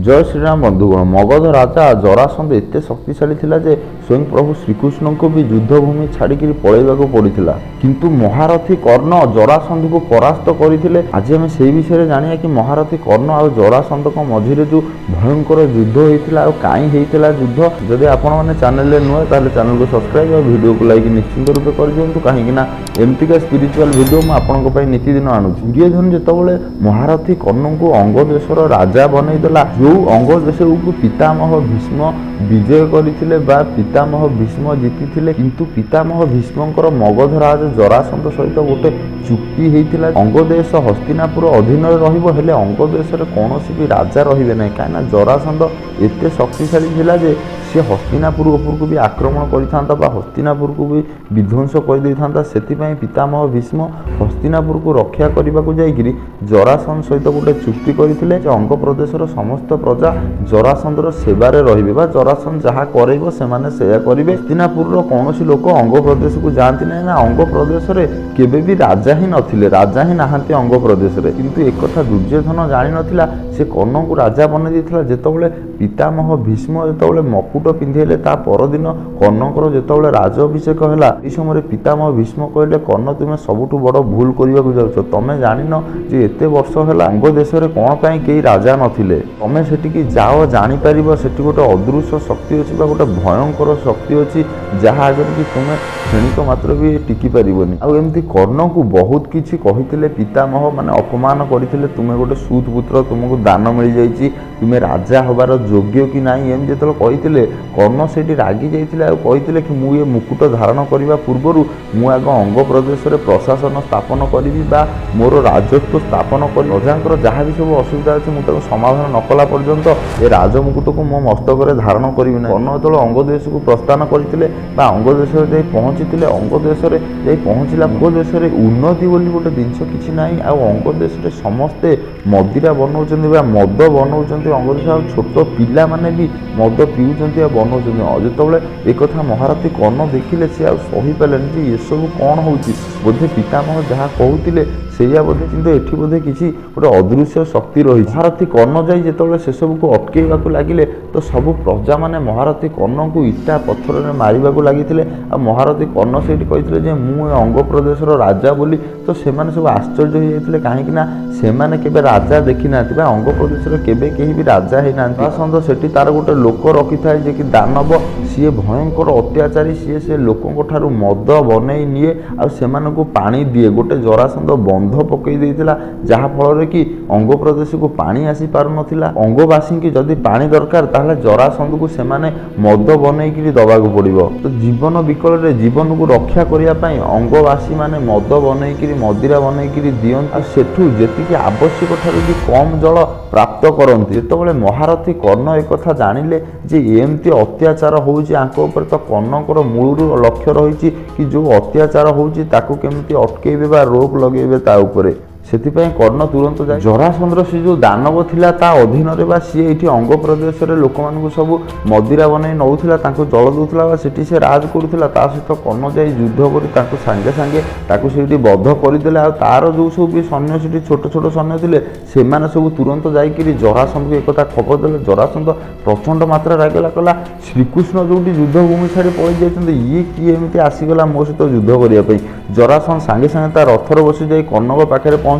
जय श्रीराम बंधुगण। मगध राजा जरासंध एत शक्तिशाली थिला जे स्वयं प्रभु श्रीकृष्ण को भी युद्धभूमि छाड़िक पलैवाक पड़ता, किंतु महारथी कर्ण जरासंध को परास्त करते। आज आम से विषय जाना कि महारथी कर्ण और जरासंध मझे जो भयंकर युद्ध होता और कहीं होता युद्ध। जदि आपण मैंने चैनल नुआ ताले चैनल को सब्सक्राइब और वीडियो को लाइक निश्चिंत रूप कर दिंतु, कहीं एमतीका स्पिरिचुअल वीडियो मैं आपंक नीतिदिन आणुची। दुर्योधन जितेबाला महारथी कर्ण को अंग देशर राजा बनईदेला, जो अंग देश को पितामह भीष्म विजय करते पितामह भीष्म जीति, किंतु पितामह भीष्मकर मगधराज जरासंध सहित गोटे चुक्ति होता। अंग देश हस्तिनापुर अधीन रही अंग देश कौन भी राजा रे ना, कहीं जरासंध एत शक्तिशाली थिला जे सी हस्तिनापुर उपरको भी आक्रमण करता, हस्तिनापुर को भी विध्वंस कर से पितामह भीष्म हस्तिनापुर को रक्षा करने को जाकि जरासंध सहित गोटे चुक्ति करते अंग प्रदेशर समस्त प्रजा जरासंधर सेवारे रहिबे बा जरासंध जहाँ करइबो सेमाने सेया करिवे। हस्तिनापुर कौन लोक अंग प्रदेश को जाती ना, अंग प्रदेश रे केबे भी राजा ही नथिले, राजा ही नाहांती अंग प्रदेश रे। किंतु एक कथा दुर्योधन जानि नथिला, से कर्ण को राजा बने देथिला। जेतेबेले पितामह भीष्म जेतेबेले मकुट पिंधेले ता परदिन कर्णकर जेतेबेले राज अभिषेक होला, ए समय पितामह भीष्म कहले कर्ण तुमे सबुठु बड़ भूल करिया को जाउछ। तमे जानिनो जे एते वर्ष होला अंग देश रे कोन पई केही राजा नथिले, तमे सेटिकी जाओ जानि परिबो सेटी गोटे अदृश्य शक्ति अछि बा गोटे भयंकर शक्ति अछि जहा आगर कि तुमे क्षणिक मात्र भी टिकी परिबोनी। आ एमती कर्ण को बहुत किछि कहिथिले पितामह माने अपमान करिथिले, तुमे गोटे सूत पुत्र तुमको दान मिल जाइछि, तुमे राजा हबार योग्य कि नाही। एम जेतल कहिथिले कर्ण सेठी रागी जाइथिले आ कहिथिले कि मु ये मुकुट धारण करिवा पूर्वरु मु आग अंग प्रदेश रे प्रशासन स्थापन करिवि बा मोर राजत्व स्थापन करि राजांकर जहाँ भी सब असुविधा अछि मु ताको समाधान न कला पर्यंत ए राजमुकुट को मो मस्तक रे धारण करिवि ना। कर्ण जेतल अंग देश को प्रस्थान करथिले बा अंग देश रे जाई पहुंचिथिले, अंग देश रे जाई पहुंचिला अंग देश रे उन्नति बोली गोटे जिंस किछि नाही। आ अंग देश रे समस्ते मदिरा बनाउछन्ती बा मद बनाउछन्ती, अंग देश आ छोट पिला माने भी मद पिउछन्ती आ बनाउछन्ती। जेतेबेले एक कथा महारथी कर्ण देखिले से आ सही पालेनि जे ये सब कोन होउछि, बोधे पितामह जहाँ कहूतिले सेया बोधे, किंतु एठी बोधे किछि गोटे अदृश्य शक्ति रही। महारथी कर्ण जाई जेतेबेले से सब को अटकेइबाकू लागिले तो सब प्रजा माने महारथी कर्ण को इटा पत्थर रे मारिबाकू लागिथिले। आ महारथी कर्ण सेठी कहिथिले जे मु अंग प्रदेशर राजा बोली, तो सेमाने सब आश्चर्य हो जाइथिले, काहेकि ना सेमाने केबे राजा देखि नाथि बा अंग प्रदेशर केबे केही भी राजा हे नाथि। जरासंध सेठी तार गोटे लोक रखिथाय जे कि दानव, सीए भयंकर अत्याचारी, सीए से लोकंक ठारू मद बनै निए आ सेमाने को पानी दिए। गोटे जरासंध बंध पकई देइथिला जहा फल रे कि अंग प्रदेश को पानी आसी पारु नथिला। अंगवासी की जदि पानी दरकार ताहले जरासंध को सेमाने मद बनै कि दबाकू पड़िबो। तो जीवन विकल रे जीवन को रक्षा करिया पई अंगवासी माने मद बनै कि मदिरा बनै कि दियन आ सेठू जेतिकी आवश्यक ठारू कि कम जल प्राप्त करती। जेतेबेले महारथी कर्ण एक कथा जानिले जे एमती अत्याचार होउछि आंको ऊपर, तो कर्णकर मूलरू लक्ष्य रही कि जो अत्याचार होउछि ताकू केमती अटकेइबे बा रोक लगेइबे ता उपरे। सेतिपई कर्ण तुरंत जाय जरासंधर से जो दानव थिला ता अधीन रे बा सी एठी अंग प्रदेश रे लोक मानकु सब मदिरा बनै नउथिला, तांको जल दउथिला बा सेठी से राज करूथिला। ता सहित कर्ण जाई युद्ध करी तांको संगे संगे ताकू सेठी बध करिदेले। आ तार जो सब भी सैन्य सेठी छोट छोट सैन्य थिले सेमाने सब तुरंत जाई कि जरासंध को एक कथा खबर देले। जरासंध प्रचंड मात्रा रागला कला, श्रीकृष्ण जोटी युद्ध भूमि छाड़ी पळि जाइछन्ते, ये कि एमिति आसीगला मो सहित युद्ध करिया पई। जरासंध संगे संगे ता रथर बसी जाई कर्णक पाखरे पहुंचला।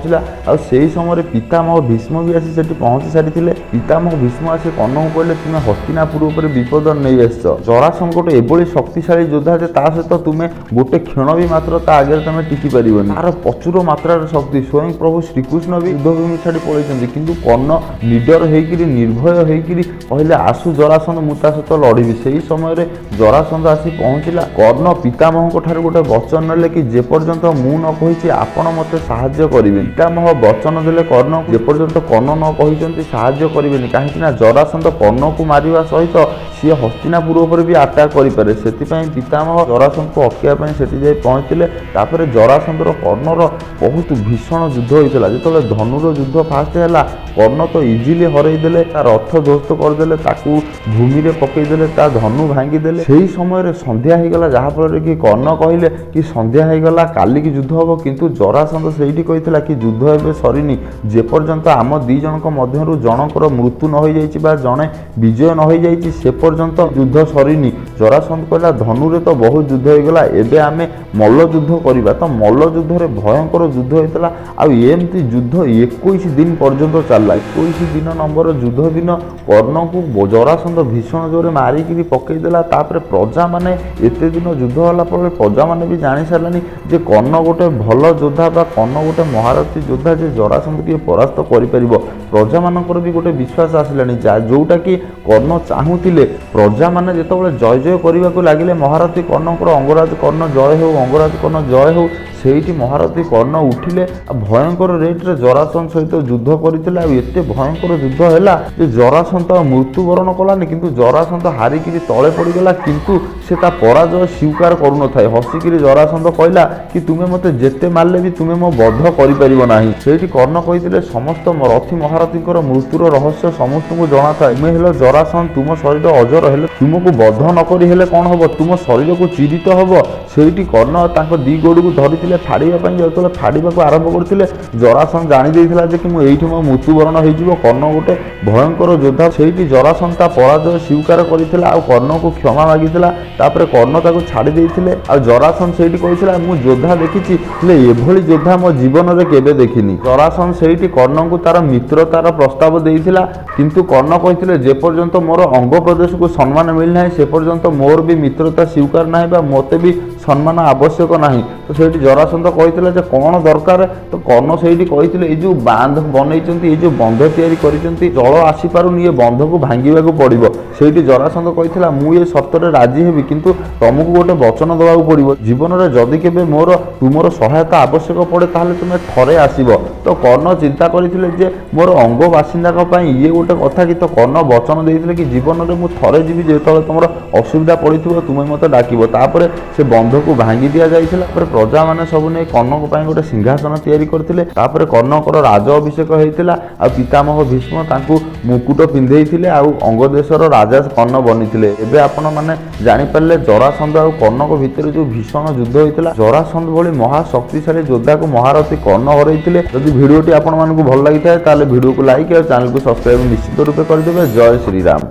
आ सेही समय पितामह भीष्म भी आसी सेठी पहुंची सारिथिले। पितामह भीष्म आसी कर्ण को कहले तुमे हस्तिनापुर ऊपर विपद नहीं आसछ। जरासंध गोटे एभली शक्तिशाली योद्धा जे ता सहित तुमे गोटे क्षण भी मात्र ता आगे तुमे टिकी परिबोनी। तार प्रचुर मात्रा शक्ति, स्वयं प्रभु श्रीकृष्ण भी युद्ध भूमि छाड़ी पळैछन्ती, किंतु कर्ण निडर हेकिरी निर्भय हेकिरी कहले आसु जरासंध मु ता सहित लड़िबी। सेही समय रे जरासंध आसी पहुंचिला। कर्ण पितामह को ठारू गोटे वचन नेले कि जे पर्यंत मु न कहिछि आपण मते सहाय्य करिवे। पितामह वचन देले कर्ण जे पर्यंत कर्ण न कहिसंती सहाय्य करिवेनी, काहेकि ना जरासंध कर्ण को मारिबा सहित सी हस्तिनापुर ऊपर भी अटैक करिपारे। सेतिपई पितामह जरासंध को अटकिया पई सेठी जाई पहुंचिले। तापर जरासंधर कर्णर बहुत भीषण युद्ध होइतला। जेतेबेले धनुर युद्ध फास्ट हैला कर्ण तो इजिली हरई देले, ता रथ ध्वस्त करदेले, ताकू भूमि रे पकई देले, ता धनु भांगी देले। सेही समय रे संध्या हेगला जहा फल रे कि कर्ण कहिले कि संध्या हेगला काली की युद्ध हबो, किंतु जरासंध सेठी कहितला कि ଯୁଦ୍ଧ ଏବେ ସରିନି, ଯେପର୍ଯ୍ୟନ୍ତ ଆମ ଦୁଇ ଜଣଙ୍କ ମଧ୍ୟରୁ ଜଣଙ୍କର ମୃତ୍ୟୁ ନ ହୋଇଯାଇଛି ବା ଜଣେ ବିଜୟ ନ ହୋଇଯାଇଛି ସେ ପର୍ଯ୍ୟନ୍ତ ଯୁଦ୍ଧ ସରିନି। ଜରାସନ୍ଧ କହିଲା ଧନୁରେ ତ ବହୁତ ଯୁଦ୍ଧ ହୋଇଗଲା, ଏବେ ଆମେ ମଲ୍ଲ ଯୁଦ୍ଧ କରିବା। ତ ମଲ୍ଲ ଯୁଦ୍ଧରେ ଭୟଙ୍କର ଯୁଦ୍ଧ ହୋଇଥିଲା ଆଉ ଏମିତି ଯୁଦ୍ଧ 21 ଦିନ ପର୍ଯ୍ୟନ୍ତ ଚାଲିଲା। 21 ଦିନ ନମ୍ବର ଯୁଦ୍ଧ ଦିନ କର୍ଣ୍ଣକୁ ଜରାସନ୍ଧ ଭୀଷଣ ଜୋରେ ମାରିକିରି ପକେଇଦେଲା। ତାପରେ ପ୍ରଜାମାନେ ଏତେ ଦିନ ଯୁଦ୍ଧ ହେଲା ପରେ ପ୍ରଜାମାନେ ବି ଜାଣି ସାରିଲାଣି ଯେ କର୍ଣ୍ଣ ଗୋଟେ ଭଲ ଯୋଦ୍ଧା ବା କର୍ଣ୍ଣ ଗୋଟେ ମହାରଥୀ ଯୋଦ୍ଧା ଯେ ଜରାସନ୍ଧକୁ ପରାସ୍ତ କରିପାରିବ। ପ୍ରଜାମାନଙ୍କର ବି ଗୋଟେ ବିଶ୍ୱାସ ଆସିଲାଣି ଯେଉଁଟାକି କର୍ଣ୍ଣ ଚାହୁଁଥିଲେ। ପ୍ରଜାମାନେ ଯେତେବେଳେ ଜୟ ଜୟ କରିବାକୁ ଲାଗିଲେ ମହାରଥୀ କର୍ଣ୍ଣଙ୍କର ଅଙ୍ଗରାଜ କର୍ଣ୍ଣ ଜୟ ହେଉ, ଅଙ୍ଗରାଜ କର୍ଣ୍ଣ ଜୟ ହେଉ, ସେଇଠି ମହାରଥୀ କର୍ଣ୍ଣ ଉଠିଲେ ଆଉ ଭୟଙ୍କର ରେଟ୍ରେ ଜରାସନ୍ଧ ସହିତ ଯୁଦ୍ଧ କରିଥିଲେ। ଆଉ ଏତେ ଭୟଙ୍କର ଯୁଦ୍ଧ ହେଲା ଯେ ଜରାସନ୍ଧ ମୃତ୍ୟୁବରଣ କଲାନି, କିନ୍ତୁ ଜରାସନ୍ଧ ହାରିକିରି ତଳେ ପଡ଼ିଗଲା। କିନ୍ତୁ ସେ ତା ପରାଜୟ ସ୍ୱୀକାର କରୁନଥାଏ। ହସିକିରି ଜରାସନ୍ଧ କହିଲା କି ତୁମେ ମୋତେ ଯେତେ ମାରିଲେ ବି ତୁମେ ମୋ ବଧ କରିପାରିବ ନାହିଁ। ସେଇଠି କର୍ଣ୍ଣ କହିଥିଲେ ସମସ୍ତ ରଥୀ ମହାରଥୀଙ୍କର ମୃତ୍ୟୁର ରହସ୍ୟ ସମସ୍ତଙ୍କୁ ଜଣାଥାଏ। ତୁମେ ହେଲ ଜରାସନ୍ଧ, ତୁମ ଶରୀର ଅଜର, ହେଲେ ତୁମକୁ ବଧ ନ କରି ହେଲେ କ'ଣ ହେବ, ତୁମ ଶରୀରକୁ ଚିରିତ ହେବ। ସେଇଠି କର୍ଣ୍ଣ ତାଙ୍କ ଦି ଗୋଡ଼କୁ ଧରିଥିଲେ ଫାଡ଼ିବା ପାଇଁ। ଯେତେବେଳେ ଫାଡ଼ିବାକୁ ଆରମ୍ଭ କରିଥିଲେ ଜରାସନ୍ଧ ଜାଣି ଦେଇଥିଲା ଯେ କି ମୁଁ ଏଇଠି ମୋ ମୃତ୍ୟୁବରଣ ହେଇଯିବ। କର୍ଣ୍ଣ ଗୋଟେ ଭୟଙ୍କର ଯୋଦ୍ଧା। ସେଇଠି ଜରାସନ୍ଧ ତା ପରାଜୟ ସ୍ୱୀକାର କରିଥିଲା ଆଉ କର୍ଣ୍ଣକୁ କ୍ଷମା ମାଗିଥିଲା। ତାପରେ କର୍ଣ୍ଣ ତାକୁ ଛାଡ଼ି ଦେଇଥିଲେ। ଆଉ ଜରାସନ୍ଧ ସେଇଠି କହିଥିଲା ମୁଁ ଯୋଦ୍ଧା ଦେଖିଛି, ହେଲେ ଏଭଳି ଯୋଦ୍ଧା ମୋ ଜୀବନରେ କେବେ ଦେଖିନି। ଜରାସନ୍ଧ ସେଇଠି କର୍ଣ୍ଣଙ୍କୁ ତାର ମିତ୍ରତାର ପ୍ରସ୍ତାବ ଦେଇଥିଲା, କିନ୍ତୁ କର୍ଣ୍ଣ କହିଥିଲେ ଯେପର୍ଯ୍ୟନ୍ତ ମୋର ଅଙ୍ଗ ପ୍ରଦେଶକୁ ସମ୍ମାନ ମିଳିନାହିଁ ସେ ପର୍ଯ୍ୟନ୍ତ ମୋର ବି ମିତ୍ରତା ସ୍ୱୀକାର ନାହିଁ ବା ମୋତେ ବି ସମ୍ମାନ ଆବଶ୍ୟକ ନାହିଁ। ତ ସେଇଠି ଜରାସନ୍ଧ କହିଥିଲା ଯେ କ'ଣ ଦରକାର। ତ କର୍ଣ୍ଣ ସେଇଠି କହିଥିଲେ ଏଇ ଯେଉଁ ବାନ୍ଧ ବନେଇଛନ୍ତି, ଏଇ ଯେଉଁ ବନ୍ଧ ତିଆରି କରିଛନ୍ତି, ଜଳ ଆସିପାରୁନି, ଏ ବନ୍ଧକୁ ଭାଙ୍ଗିବାକୁ ପଡ଼ିବ। ସେଇଠି ଜରାସନ୍ଧ କହିଥିଲା ମୁଁ ଏ ସର୍ତ୍ତରେ ରାଜି ହେବି, କିନ୍ତୁ ତମକୁ ଗୋଟେ ବଚନ ଦେବାକୁ ପଡ଼ିବ। ଜୀବନରେ ଯଦି କେବେ ତୁମର ସହାୟତା ଆବଶ୍ୟକ ପଡ଼େ ତାହେଲେ ତୁମେ ଥରେ ଆସିବ। ତ କର୍ଣ୍ଣ ଚିନ୍ତା କରିଥିଲେ ଯେ ମୋର ଅଙ୍ଗ ବାସିନ୍ଦାଙ୍କ ପାଇଁ ଇଏ ଗୋଟେ କଥା କି। ତ କର୍ଣ୍ଣ ବଚନ ଦେଇଥିଲେ କି ଜୀବନରେ ମୁଁ ଥରେ ଯିବି, ଯେତେବେଳେ ତମର ଅସୁବିଧା ପଡ଼ିଥିବ ତୁମେ ମୋତେ ଡାକିବ। ତାପରେ ସେ ବନ୍ଧକୁ ଭାଙ୍ଗି ଦିଆଯାଇଥିଲା। ତାପରେ ପ୍ରଜାମାନେ ସବୁ ନେଇ କର୍ଣ୍ଣଙ୍କ ପାଇଁ ଗୋଟେ ସିଂହାସନ ତିଆରି କରିଥିଲେ। ତାପରେ କର୍ଣ୍ଣଙ୍କର ରାଜ ଅଭିଷେକ ହେଇଥିଲା ଆଉ ପିତାମହ ଭୀଷ୍ମ ତାଙ୍କୁ ମୁକୁଟ ପିନ୍ଧେଇଥିଲେ ଆଉ ଅଙ୍ଗ ଦେଶର ରାଜା କର୍ଣ୍ଣ ବନିଥିଲେ। ଏବେ ଆପଣମାନେ ଜାଣିପାରିଲେ ଜରାସନ୍ଧ ଆଉ କର୍ଣ୍ଣଙ୍କ ଭିତରେ ଯେଉଁ ଭୀଷଣ ଯୁଦ୍ଧ ହୋଇଥିଲା। ଜରାସନ୍ଧ ଭଳି ମହାଶକ୍ତିଶାଳୀ ଯୋଦ୍ଧାକୁ ମହାରଥୀ କର୍ଣ୍ଣ ହରାଇଥିଲେ। ଯଦି ଭିଡ଼ିଓଟି ଆପଣମାନଙ୍କୁ ଭଲ ଲାଗିଥାଏ ତାହେଲେ ଭିଡ଼ିଓକୁ ଲାଇକ୍ ଆଉ ଚ୍ୟାନେଲକୁ ସବସ୍କ୍ରାଇବ୍ ନିଶ୍ଚିତ ରୂପେ କରିଦେବେ। ଜୟ ଶ୍ରୀରାମ।